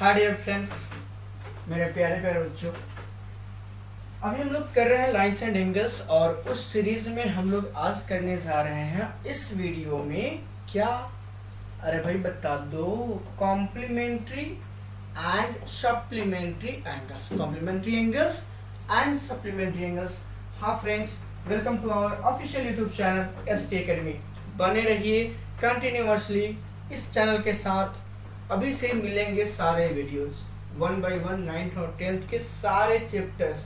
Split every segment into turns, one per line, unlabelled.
Hi dear friends, मेरे प्यारे प्यारे बच्चों। अभी हम लोग कर रहे हैं लाइन्स एंड एंगल्स और उस सीरीज में हम लोग आज करने जा रहे हैं इस वीडियो में क्या। अरे भाई बता दो, complementary and supplementary angles, complementary angles and supplementary angles. हाँ friends, welcome to our official YouTube channel ST academy. बने रहिए कंटिन्यूअसली इस चैनल के साथ। अभी से मिलेंगे सारे वीडियोस 1 by 1 9th और 10th के सारे चैप्टर्स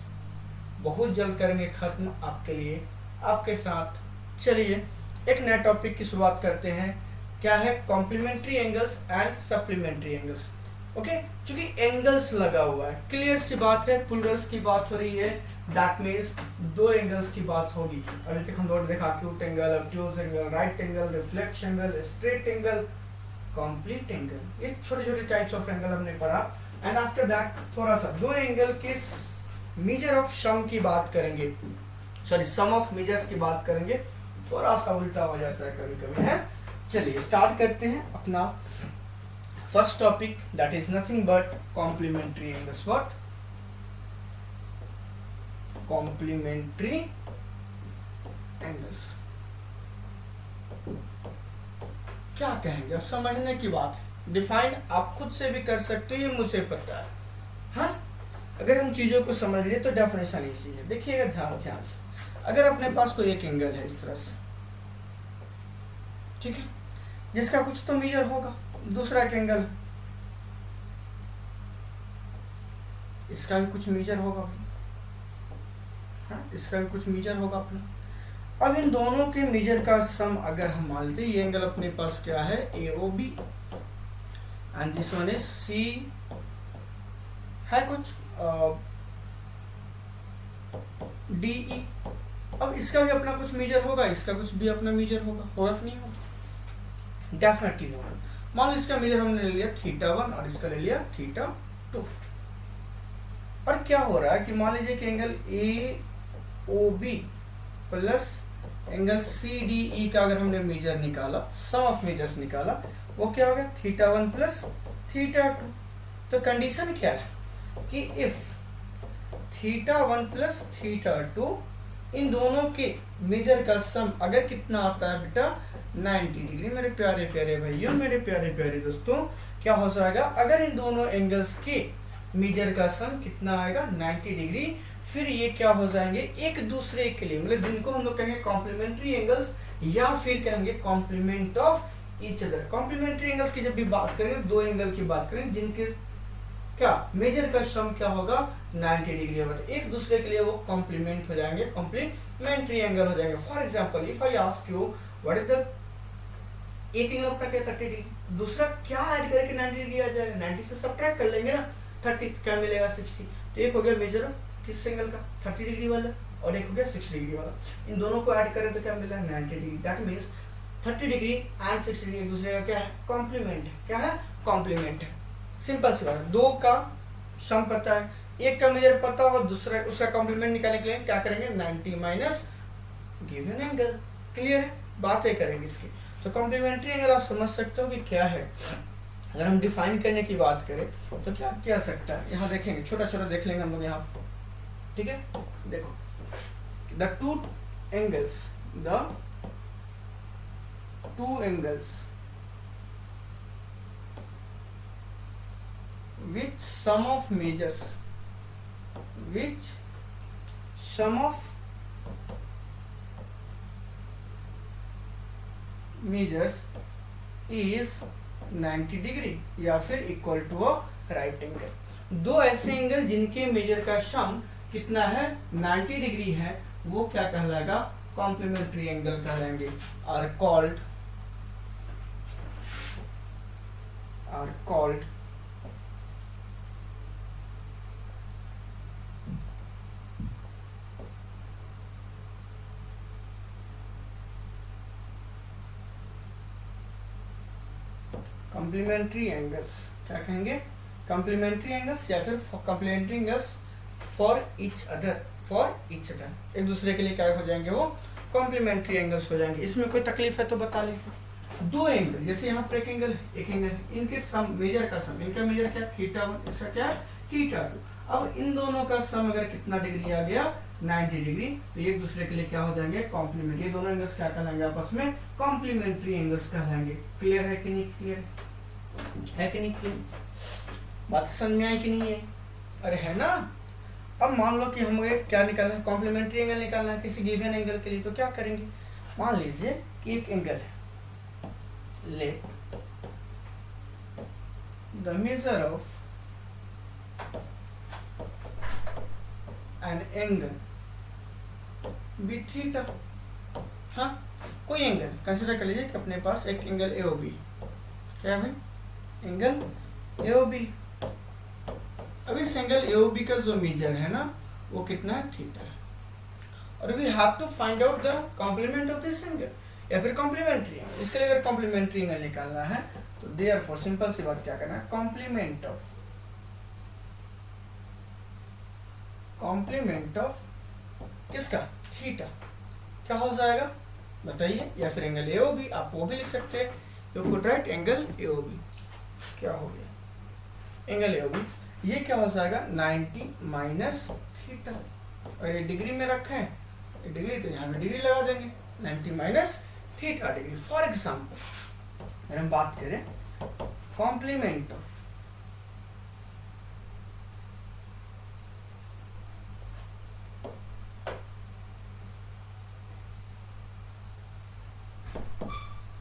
बहुत जल्द करेंगे खत्म आपके लिए, आपके साथ। चलिए एक नए टॉपिक की शुरुआत करते हैं। क्या है? Complementary angles and supplementary angles. Okay, क्योंकि एंगल्स लगा हुआ है, क्लियर सी बात है, प्लूरल्स की बात हो रही है, दैट मीन्स दो एंगल्स की बात होगी। अभी तक हम लोग देखा acute angle, obtuse angle, right angle, reflex angle, straight angle, complete angle, ये छोटे छोटे टाइप्स ऑफ एंगल हमने पढ़ा। एंड आफ्टर दैट थोड़ा सा दो एंगल के मेजर ऑफ सम की बात करेंगे, सॉरी सम ऑफ मेजर्स की बात करेंगे। थोड़ा सा उल्टा हो जाता है कभी कभी, है। चलिए स्टार्ट करते हैं अपना first topic, that is nothing but complementary angles. What? Complementary angles क्या कहेंगे? अब समझने की बात है। डिफाइन आप खुद से भी कर सकते हो, ये मुझे पता है। हाँ, अगर हम चीजों को समझ लिए तो डेफिनेशन इजी है। देखिएगा ध्यान से, अगर अपने पास कोई एक एंगल है इस तरह से, ठीक है, जिसका कुछ तो मेजर होगा, दूसरा एक एंगल है, इसका भी कुछ मेजर होगा, हाँ, इसका भी कुछ मेजर होगा अपना। अब इन दोनों के मेजर का सम अगर हम मान लेते हैं, ये एंगल अपने पास क्या है? AOB and this one is C है कुछ DE। अब इसका भी अपना कुछ मेजर होगा, इसका कुछ भी अपना मेजर होगा कि नहीं होगा? डेफिनेटली होगा। मान लो इसका मेजर हमने ले लिया θ1 और इसका ले लिया θ2। और क्या हो रहा है कि मान लीजिए कि angle AOB plus angle CDE का अगर हमने मेजर निकाला, सम ऑफ मेजर्स निकाला, वो क्या हो गया? θ1 प्लस θ2। तो कंडीशन क्या है कि इफ θ1 प्लस θ2 इन दोनों के मेजर का सम अगर कितना आता है बेटा? 90 डिग्री। मेरे प्यारे प्यारे भाइयों, मेरे प्यारे प्यारे दोस्तों, क्या हो जाएगा अगर इन दोनों एंगल्स के मेजर का सम कितना आएगा? 90 डिग्री। फिर ये क्या हो जाएंगे? एक दूसरे के लिए, मतलब जिनको हम लोग कहेंगे कॉम्प्लीमेंट्री एंगल्स या फिर कहेंगे complement of each other. Complementary angles की जब भी बात करेंगे, दो एंगल की बात करेंगे जिनके क्या मेजर का सम क्या होगा? 90 डिग्री होगा, तो एक दूसरे के लिए वो कॉम्प्लीमेंट हो जाएंगे, कॉम्प्लीमेंट्री एंगल हो जाएंगे। For example if I ask you what is the, एक एंगल अपना क्या 30 डिग्री, दूसरा क्या ऐड करके 90 डिग्री आ जाएगा? 90 से सब्ट्रैक्ट कर लेंगे ना, 30 क्या मिलेगा? 60। तो एक हो गया मेजर किस एंगल का? 30 डिग्री वाला, और एक हो गया 60 डिग्री वाला। इन दोनों को ऐड करें तो क्या मिला? 90 degree. That means 30 degree and 60 degree एक दूसरे का क्या है? कॉम्प्लीमेंट है। क्या है? कॉम्प्लीमेंट है। सिंपल सी बात है। दो का सम पता है, एक का मेजर पता हो, दूसरा उसका कॉम्प्लीमेंट निकालने के लिए क्या करेंगे? 90 माइनस गिवन एंगल। क्लियर है? बातें करेंगे इसकी। तो कॉम्प्लीमेंट्री एंगल आप समझ सकते हो कि क्या है। अगर हम डिफाइन करने की बात करें तो क्या क्या सकता है, यहाँ देखेंगे, छोटा छोटा देख लेंगे हम लोग यहाँ, ठीक है। देखो, the two angles which sum of measures is 90 degree या फिर equal to a right angle. दो ऐसे एंगल जिनके मेजर का सम कितना है? 90 डिग्री है, वो क्या कहलाएगा? कॉम्प्लीमेंट्री एंगल कहलाएंगे। Are called complementary angles. क्या कहेंगे? कॉम्प्लीमेंट्री एंगल्स या फिर complementary angles for each other, एक दूसरे के लिए क्या हो जाएंगे? वो कॉम्प्लीमेंट्री एंगल्स हो जाएंगे। इसमें कोई तकलीफ है तो बता लीजिए। दो एंगल, जैसे यहाँ पर एक एंगल एक एंगल, इनके सम मेजर का सम, इनका मेजर क्या θ1, इसका क्या θ2। अब इन दोनों का सम अगर कितना डिग्री आ गया 90 डिग्री, तो एक दूसरे के लिए क्या हो जाएंगे कॉम्प्लीमेंट, ये दोनों एंगल्स क्या कहलाएंगे आपस में कॉम्प्लीमेंट्री एंगल्स कहलाएंगे। क्लियर है कि नहीं, क्लियर है कि नहीं, क्लियर बात समझ में आई कि नहीं है, अरे है ना। अब मान लो कि हमें क्या निकालना है, कॉम्प्लीमेंट्री एंगल निकालना है किसी गिवन एंगल के लिए, तो क्या करेंगे, मान लीजिए कि एक एंगल है, let the measure of an angle be theta. हाँ, कोई एंगल कंसिडर कर लीजिए कि अपने पास एक एंगल ए ओ बी, क्या है भाई, एंगल ए ओ बी। अब इस एंगल ए ओ बी का जो मेजर है ना वो कितना है, थीटा है, और we have to find out the complement of this angle, या फिर कॉम्प्लीमेंट्री एंगल। इसके लिए अगर कॉम्प्लीमेंट्री एंगल निकालना है तो देयरफॉर सिंपल सी बात क्या करना है, कॉम्प्लीमेंट ऑफ किसका, थीटा, क्या हो जाएगा बताइए, या फिर एंगल ए ओ बी, आप वो भी लिख सकते हैं, you could write angle A O B, क्या हो गया एंगल ए ओ बी, ये क्या हो जाएगा 90 माइनस थीटा, और ये डिग्री में रखे हैं, ये डिग्री तो यहाँ पे डिग्री लगा देंगे, 90 minus theta degree. For example अगर हम बात करें complement of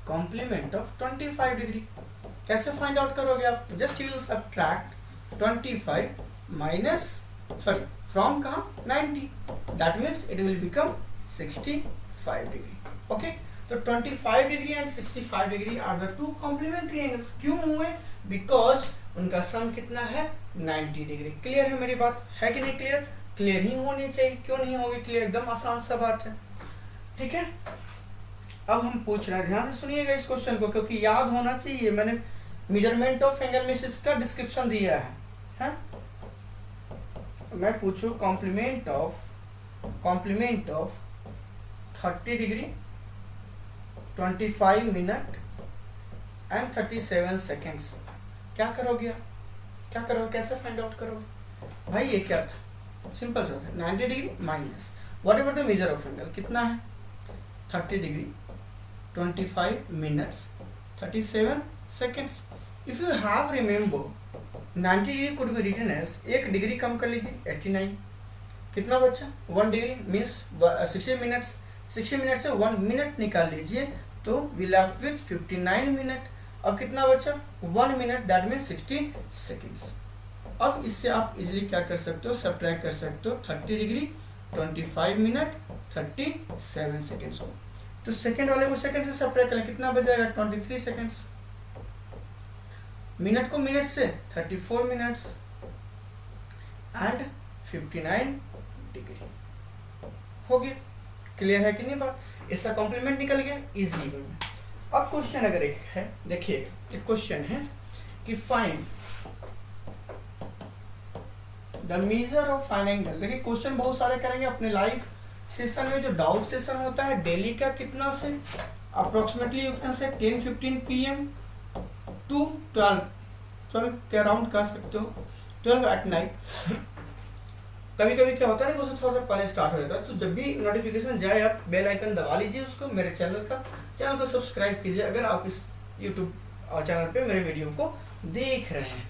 complement of 25 degree, कैसे फाइंड आउट करोगे आप, just you will subtract 25 minus sorry from कहाँ 90, that means it will become 65 degree. Okay, तो 25 degree and 65 degree are the two complementary angles. क्यों हुए, बिकॉज उनका सम कितना है 90 डिग्री। क्लियर है मेरी बात, है कि नहीं क्लियर, क्लियर ही होनी चाहिए, क्यों नहीं होगी क्लियर, एकदम आसान सा बात है। ठीक है, अब हम पूछ रहे हैं, ध्यान से सुनिएगा इस क्वेश्चन को, क्योंकि याद होना चाहिए, मैंने मेजरमेंट ऑफ एंगल में इसका डिस्क्रिप्शन दिया है? मैं पूछू complement of 30 degree 25 minute and 37 seconds, क्या करोगे आप, क्या करोगे, कैसे फाइंड आउट करोगे भाई, ये क्या था, सिंपल सा था, 90 degree minus what ever the measure of angle, कितना है 30 degree 25 minutes 37 seconds. If you have remember 90 degree could be written as, एक डिग्री कम कर लीजिए 89, कितना बचा 1 डिग्री मीन्स 60 मिनट्स, 60 मिनट से 1 मिनट निकाल लीजिए तो वी लेफ्ट विथ 59 मिनट। अब कितना बचा 1 मिनट, दैट मीन्स 60 सेकेंड्स। अब इससे आप इजिली क्या कर सकते हो, सब्ट्रैक्ट कर सकते हो 30 डिग्री 25 मिनट 37 सेकेंड्स को, तो सेकंड वाले को सेकंड से सब्ट्रैक्ट करें, कितना बच जाएगा 23 सेकंड्स, मिनट को मिनट से 34 मिनट्स एंड 59 डिग्री हो गया। क्लियर है कि नहीं बात, इसका कॉम्प्लीमेंट निकल गया इजी वे में। अब क्वेश्चन अगर एक है, देखिएगा एक क्वेश्चन है कि find the measure of an angle. देखिए क्वेश्चन बहुत सारे करेंगे अपने लाइव सेशन में, जो डाउट सेशन होता है डेली का कितना से approximately you can say 10-15 PM to 12 के अराउंड कर सकते हो, 12 एट नाइट। कभी कभी क्या होता है ना, उससे थोड़ा सा पहले स्टार्ट हो जाता है, तो जब भी नोटिफिकेशन जाए आप बेल आइकन दबा लीजिए उसको, मेरे चैनल को सब्सक्राइब कीजिए अगर आप इस यूट्यूब चैनल पे मेरे वीडियो को देख रहे हैं।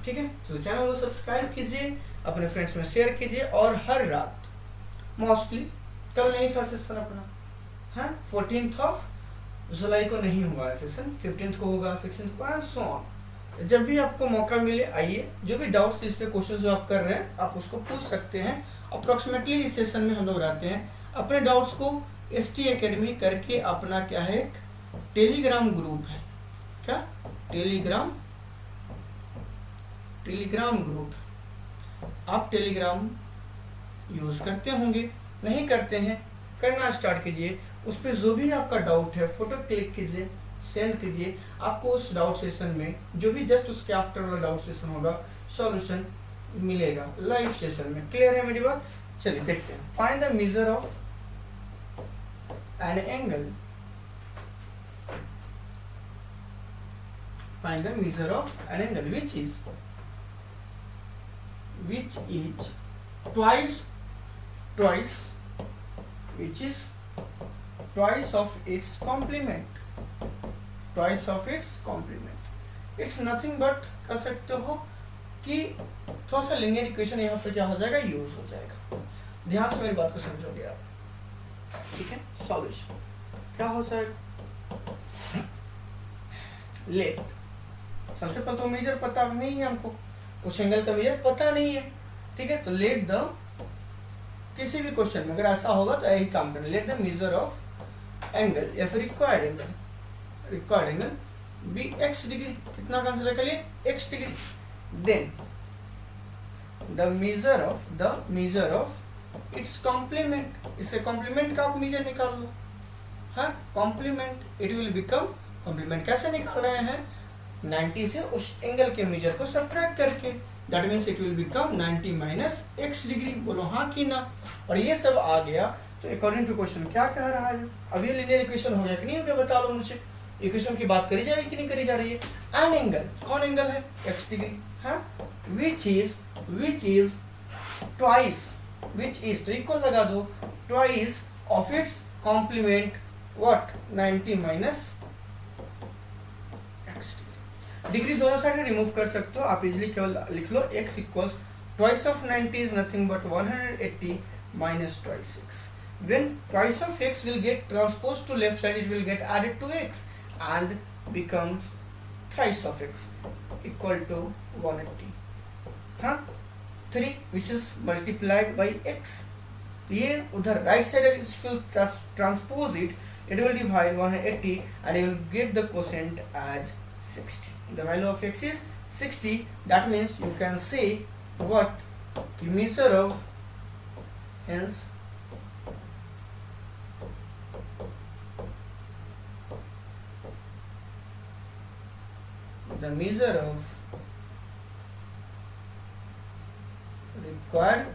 ठीक है, तो चैनल को सब्सक्राइब कीजिए, अपने फ्रेंड्स में शेयर कीजिए, और हर रात मोस्टली, कल नहीं था सेशन अपना, हाँ 14 जुलाई को नहीं हुआ सेशन, 15 को होगा, 16 को, सो ऑन। जब भी आपको मौका मिले आइए, जो भी डाउट्स इस पे क्वेश्चन जो आप कर रहे हैं आप उसको पूछ सकते हैं। अप्रोक्सीमेटली इस सेशन में हम लोग रहते हैं, अपने डाउट्स को ST एकेडमी करके अपना क्या है एक टेलीग्राम ग्रुप है, क्या टेलीग्राम ग्रुप, आप टेलीग्राम यूज करते होंगे, नहीं करते हैं करना स्टार्ट कीजिए, उस पर जो भी आपका डाउट है फोटो क्लिक कीजिए, सेंड कीजिए, आपको उस डाउट सेशन में जो भी जस्ट उसके आफ्टर वाला डाउट सेशन होगा सॉल्यूशन मिलेगा लाइव सेशन में। क्लियर है मेरी बात, चलिए देखते हैं। Find the measure of an angle find the measure of an angle which is twice which is twice of its complement, twice of its complement. It's nothing but कर सकते हो कि थोड़ा सा लीनियर इक्वेशन यहाँ पे क्या हो जाएगा, यूज हो जाएगा। ध्यान से मेरी बात को समझोगे आप, ठीक है। सॉल्यूशन क्या हो जाएगा, लेट सबसे पहले तो मेजर पता नहीं है हमको, उस एंगल का मेजर पता नहीं है, ठीक है। तो लेट द, किसी भी क्वेश्चन में अगर ऐसा होगा तो यही काम करना, let the measure of angle या फिर required angle be X degree, कितना कंसीडर कर लिए, X degree. Then the measure of its complement, इससे कॉम्प्लीमेंट का आप मेजर निकाल लो, हाँ complement, it will become complement. कैसे निकाल रहे हैं, 90 से उस एंगल के मेजर को सब्ट्रैक्ट करके, that means it will become 90 minus X degree. बोलो हाँ कि ना। और ये सब आ गया तो अकॉर्डिंग टू क्वेश्चन क्या कह रहा है, अब ये लीनियर इक्वेशन हो गया कि नहीं हो गया, बता लो मुझे। इक्वेशन की बात करी जा रही है कि नहीं करी जा रही है। एन एंगल, कौन एंगल है, एक्स डिग्री, हाँ, which is twice, which is तो इक्वल लगा दो, twice of its complement what, 90 minus X degree. दोनों साइड रिमूव कर सकते हो आप, इजिली केवल लिख लो x equals twice of 90 is nothing but 180 minus twice x। When twice of x will get transposed to left side, it will get added to x and becomes thrice of x equal to 180, हाँ 3 which is multiplied by x। ये उधर right side if you transpose it, it will divide 180 and you will get the quotient as 60. The value of x is 60. That means you can say what the measure of, hence the measure of required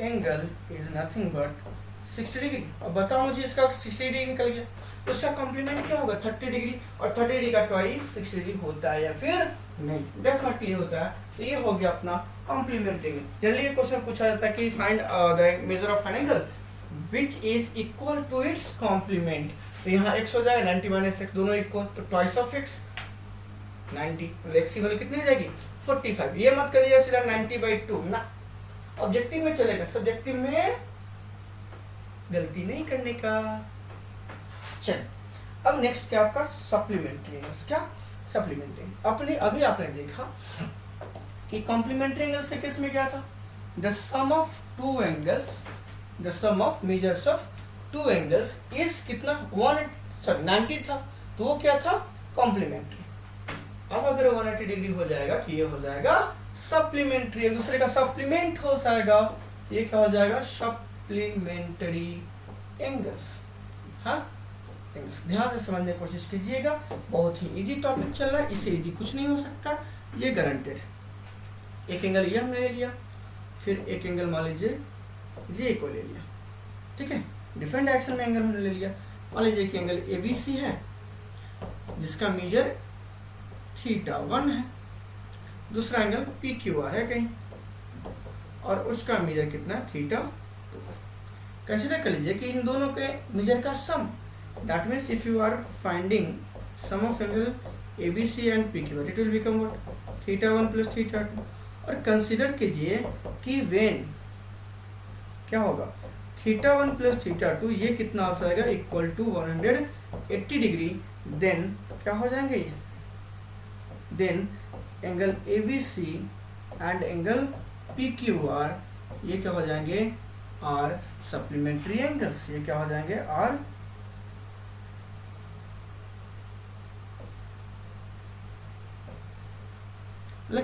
angle is nothing but 60 degree. अब बताओ मुझे, इसका 60 degree निकल गया तो इसका complement क्या होगा, 30 डिग्री, और 30 डिग्री का ट्वाइस 60 डिग्री होता है या फिर नहीं, डेफिनेटली होता है। तो ये हो गया अपना कॉम्प्लीमेंट एंगल। जनरली ये क्वेश्चन पूछा जाता है कि find the measure of an angle which is equal to its complement. तो यहाँ x हो जाएगा 90 माइनस एक्स, दोनों इक्वल, तो ट्वाइस ऑफ x 90, तो x की वैल्यू कितनी हो जाएगी 45। ये मत करिए सीधा 90/2 ना, ऑब्जेक्टिव में चलेगा, सब्जेक्टिव में गलती नहीं करने का। चल अब नेक्स्ट क्या आपका सप्लीमेंट्री एंगल्स, क्या सप्लीमेंट्री। अपने अभी आपने देखा कि कॉम्प्लीमेंट्री एंगल से किस में क्या था, the sum of two angles, the sum of measures of two angles is कितना 90 था, तो वो क्या था कॉम्प्लीमेंट्री। अब अगर 180 डिग्री हो जाएगा तो ये हो जाएगा सप्लीमेंट्री, एक दूसरे का सप्लीमेंट हो जाएगा, ये क्या हो जाएगा सप्लीमेंट्री एंगल्स, हाँ एंगल्स। ध्यान से समझने की कोशिश कीजिएगा, बहुत ही इजी टॉपिक चल रहा है, इससे इजी कुछ नहीं हो सकता, ये गारंटेड। एक एंगल ये हमने ले लिया, फिर एक एंगल मान लीजिए ये को ले लिया, ठीक है, डिफरेंट डायरेक्शन में एंगल हमने ले लिया। मान लीजिए कि एंगल ABC है जिसका मेजर θ1 है, दूसरा एंगल PQR है कहीं और उसका मेजर कितना है θ2। कंसिडर कर लीजिए कि इन दोनों के मेजर का sum, that means if you are finding sum of angle ABC and PQR, it will become what θ1 plus θ2। और कंसिडर कीजिए कि वेन क्या होगा θ1 प्लस θ2, ये कितना आ जाएगा इक्वल टू 180 डिग्री। देन क्या हो जाएंगे ये, then angle ABC and angle PQR ये क्या हो जाएंगे आर सप्लीमेंट्री एंगल्स, ये क्या हो जाएंगे आर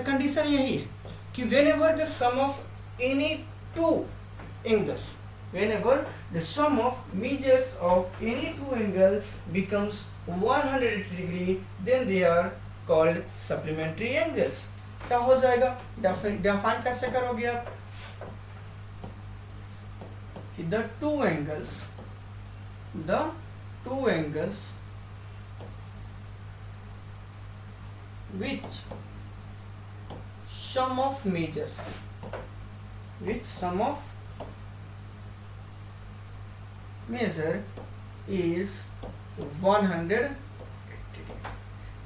कंडीशन यही है कि whenever the sum of any two angles, whenever the sum of measures of any two angle becomes 180 degree, then they are called supplementary angles। क्या हो जाएगा, डिफाइन कैसे करोगे आप, the two angles which sum of measures, which sum of measure is 180 degree.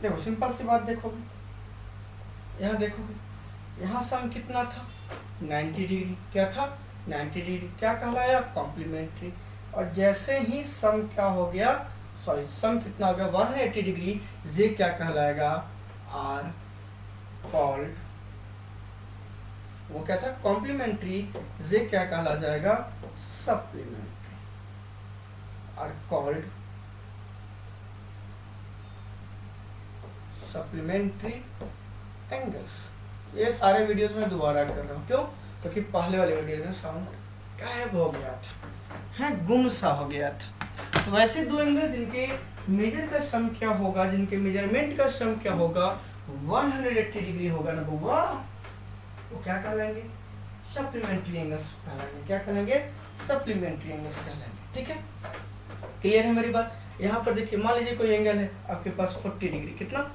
देखो simple सी बात, देखोगे यहाँ, देखोगे यहाँ सम कितना था 90 डिग्री, क्या था 90 डिग्री, क्या कहलाया कॉम्प्लीमेंट्री। और जैसे ही सम क्या हो गया, सॉरी सम कितना हो गया 180 डिग्री, जे क्या कहलाएगा आर कॉल्ड, वो क्या था कॉम्प्लीमेंट्री, जे क्या कहला जाएगा supplementary, are called supplementary angles. ये सारे वीडियोस में दोबारा कर रहा हूँ, क्यों? क्योंकि पहले वाले वीडियो में साउंड गायब हो गया था, है गुम सा हो गया था। तो वैसे दो एंगल जिनके मेजर का सम क्या होगा, जिनके मेजरमेंट का सम क्या होगा 180 डिग्री होगा ना बुआ, वो क्या कहलाएंगे सप्लीमेंट्री एंगल्स कहलाएंगे। क्या कहलाएंगे सप्लीमेंट्री एंगल्स कहलाएंगे। ठीक है, क्लियर है मेरी बात? यहाँ पर देखिए, मान लीजिए कोई एंगल है आपके पास 40 डिग्री, कितना,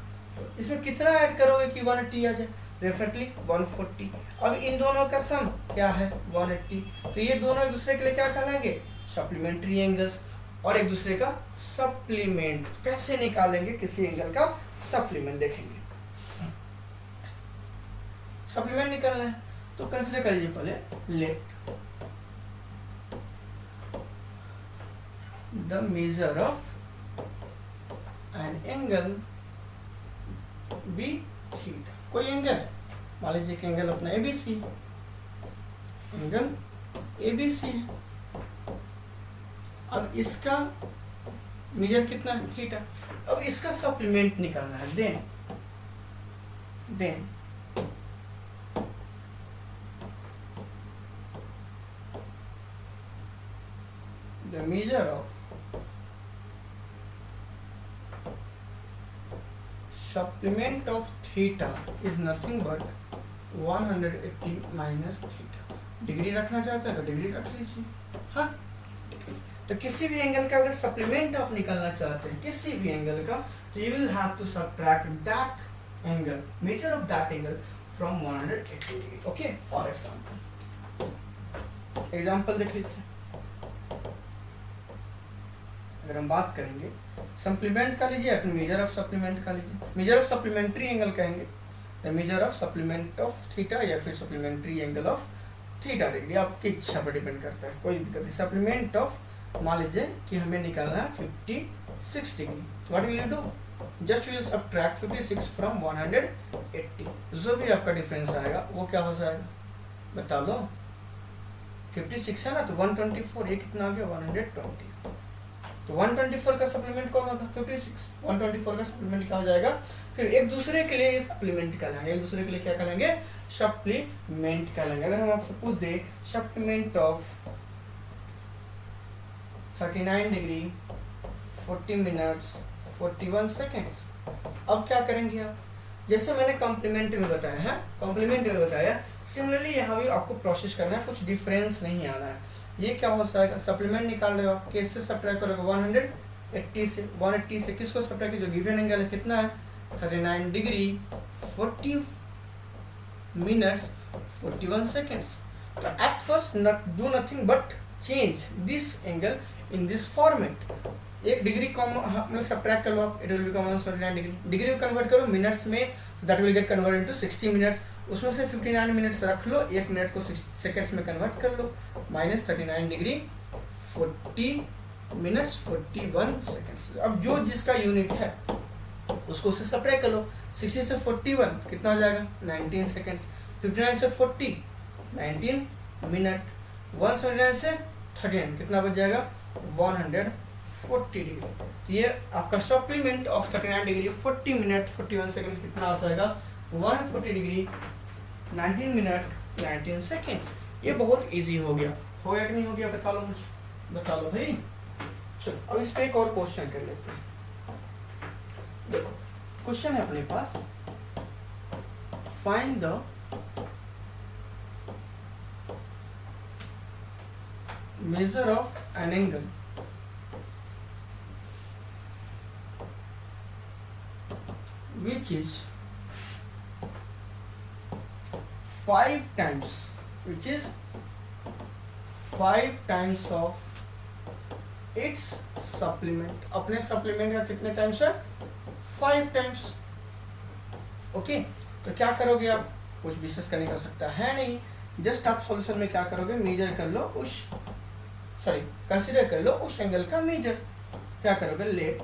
इसमें कितना ऐड करोगे कि 180 आ जाए, डेफिनेटली 140। अब इन दोनों का सम क्या है 180, तो ये दोनों एक दूसरे के लिए क्या कहलाएंगे सप्लीमेंट्री एंगल्स, और एक दूसरे का सप्लीमेंट। कैसे निकालेंगे किसी एंगल का सप्लीमेंट, देखेंगे। सप्लीमेंट निकालना है तो कंसीडर कर लीजिए पहले let the measure of an angle be theta. कोई एंगल, मान लीजिए कि एंगल अपना एबीसी, एंगल एबीसी है। अब इसका मेजर कितना है थीटा। अब इसका सप्लीमेंट निकालना है, then the measure of supplement of theta is nothing but 180 minus theta। Degree रखना चाहते हैं तो डिग्री रख लीजिए। हाँ, तो किसी भी एंगल का अगर सप्लीमेंट आप निकालना चाहते हैं, किसी भी एंगल का, तो you will have to subtract that angle, measure of that angle from 180 degree. Okay, for example देख लीजिए। अगर हम बात करेंगे सप्लीमेंट का लीजिए, अपने मेजर ऑफ सप्लीमेंट का लीजिए। मेजर ऑफ सप्लीमेंट्री एंगल कहेंगे, the measure of supplement of theta या फिर supplementary angle of theta degree, आपकी इच्छा पर डिपेंड करता है, कोई दिक्कत नहीं। सप्लीमेंट ऑफ मान लीजिए कि हमें निकालना है 56 डिग्री, तो what will you do, just will subtract 56 from 180, जो भी आपका डिफरेंस आएगा वो क्या हो जाएगा बता लो। 56 है ना, तो 124, ये कितना आ गया 120, तो 124 का सप्लीमेंट कौन होगा 56, 124 का सप्लीमेंट क्या हो जाएगा। फिर एक दूसरे के लिए सप्लीमेंट कहलाएंगे, एक दूसरे के लिए क्या कहलाएंगे सप्लीमेंट कहलाएंगे। अगर हम आपसे पूछ दे supplement of 39 degree 40 minutes 41 seconds, अब क्या करेंगे आप, जैसे मैंने कॉम्प्लीमेंट में बताया है, कॉम्प्लीमेंट में बताया, सिमिलरली यहाँ भी आपको प्रोसेस करना है, कुछ डिफरेंस नहीं आना है। ये क्या हो जाएगा, सप्लीमेंट निकाल रहे हो आप, कैसे सब्ट्रैक्ट करोगे 180 से, 180 से किसको सब्ट्रैक्ट, जो गिवन एंगल है कितना है 39 डिग्री 40 मिनट्स 41 सेकेंड्स। तो at first do nothing but change this angle in this format. एक डिग्री मतलब सब्ट्रैक्ट कर लो आप, it will become 179 degree, degree को कन्वर्ट करो मिनट्स में, that will get convert into 60 minutes, उसमें से 59 मिनट्स रख लो, एक मिनट को सेकेंड्स में कन्वर्ट कर लो, माइनस 39 डिग्री 40 मिनट्स 41 सेकेंड्स। अब जो जिसका यूनिट है उसको उससे सब्ट्रैक्ट कर लो, 60 से 41 कितना हो जाएगा 19 सेकेंड्स, 59 से 40 19 मिनट, 179 से 39 कितना बच जाएगा 140 डिग्री। तो ये आपका supplement of 39 degree 40 minute 41 seconds कितना आ जाएगा 140 डिग्री 19 मिनट 19 सेकेंड्स। ये बहुत इजी हो गया कि नहीं हो गया, बता लो मुझे, बता लो भाई। चलो अब इस पे एक और क्वेश्चन कर लेते हैं। देखो क्वेश्चन है अपने पास, find the measure of an angle which is 5 times, which is 5 times of its supplement. अपने supplement का कितने टाइम्स है? 5 टाइम्स. ओके, तो क्या करोगे आप? कुछ विशेष करने का सकता है नहीं, जस्ट आप सॉल्यूशन में क्या करोगे, मेजर कर लो उस, सॉरी कंसीडर कर लो उस एंगल का मेजर. क्या करोगे, let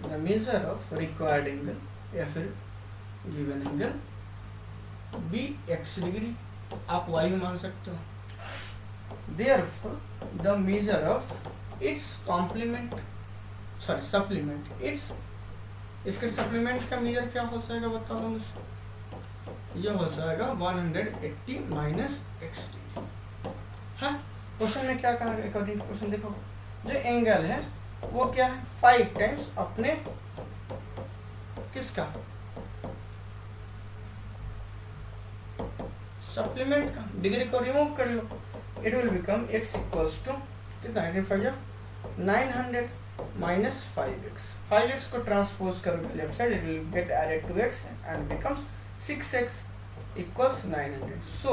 the measure of required angle या फिर given angle be X degree, आप वाई भी मान सकते हो. Therefore, the measure of its complement, sorry supplement, its, इसके सप्लीमेंट का मेजर क्या हो जाएगा बताओ मुझे. ये हो जाएगा 180 माइनस एक्स डिग्री. हाँ, क्वेश्चन में क्या कहा, अकॉर्डिंग टू क्वेश्चन देखो, जो एंगल है वो क्या है, 5 टाइम्स अपने किसका, सप्लीमेंट का. डिग्री को रिमूव कर लो, it will become x equals to कितना, 900 minus 5x. 5x को ट्रांसपोज करोगे left side, it will get added to x and becomes 6x equals 900. So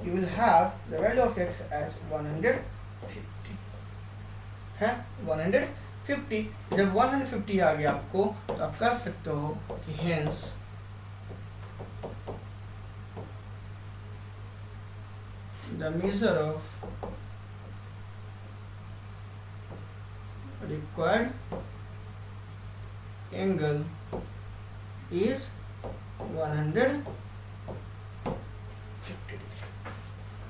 you will have the value of x as 150 है, 150. जब 150 आ गया आपको, तो आप कर सकते हो कि hence the measure of required angle is 150 degree.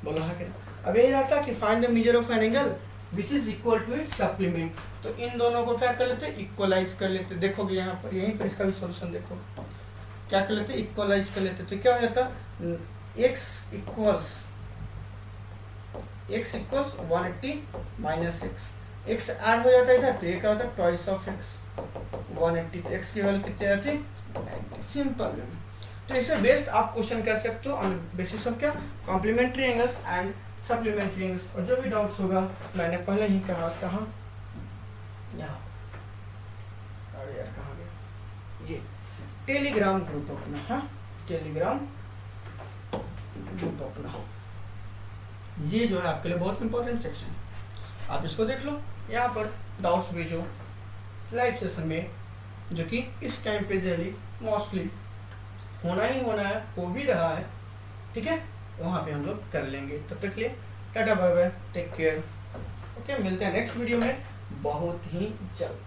बोलो हाँ क्या. अब ये रहता कि find the measure of an angle which is equal to its supplement. तो इन दोनों को क्या कर लेते, इक्वलाइज कर लेते. देखोगे यहाँ पर, यहीं पर इसका भी सॉल्यूशन देखो, क्या कर लेते, इक्वलाइज कर लेते. तो क्या हो जाता, x equals 180 minus x add हो जाता है इधर, तो ये क्या होता है, ट्वाइस ऑफ x 180. तो x की वैल्यू कितनी आती है, 90. सिंपल. तो इसे बेस्ड आप क्वेश्चन कर सकते हो ऑन बेसिस ऑफ क्या, complementary angles and supplementary angles. और जो भी डाउट्स होगा, मैंने पहले ही कहा, कहाँ, यहाँ, अरे यार कहाँ गया, ये टेलीग्राम ग्रुप अपना, हाँ टेलीग्राम ग्रुप अपना, ये जो है आपके लिए बहुत इंपॉर्टेंट सेक्शन है. आप इसको देख लो, यहाँ पर डाउट्स भेजो लाइव सेशन में, जो कि इस टाइम पे जल्दी मोस्टली होना ही होना है, हो भी रहा है. ठीक है, वहाँ पे हम लोग कर लेंगे. तब तक के लिए tata bye bye, take care. Okay, मिलते हैं नेक्स्ट वीडियो में बहुत ही जल्द.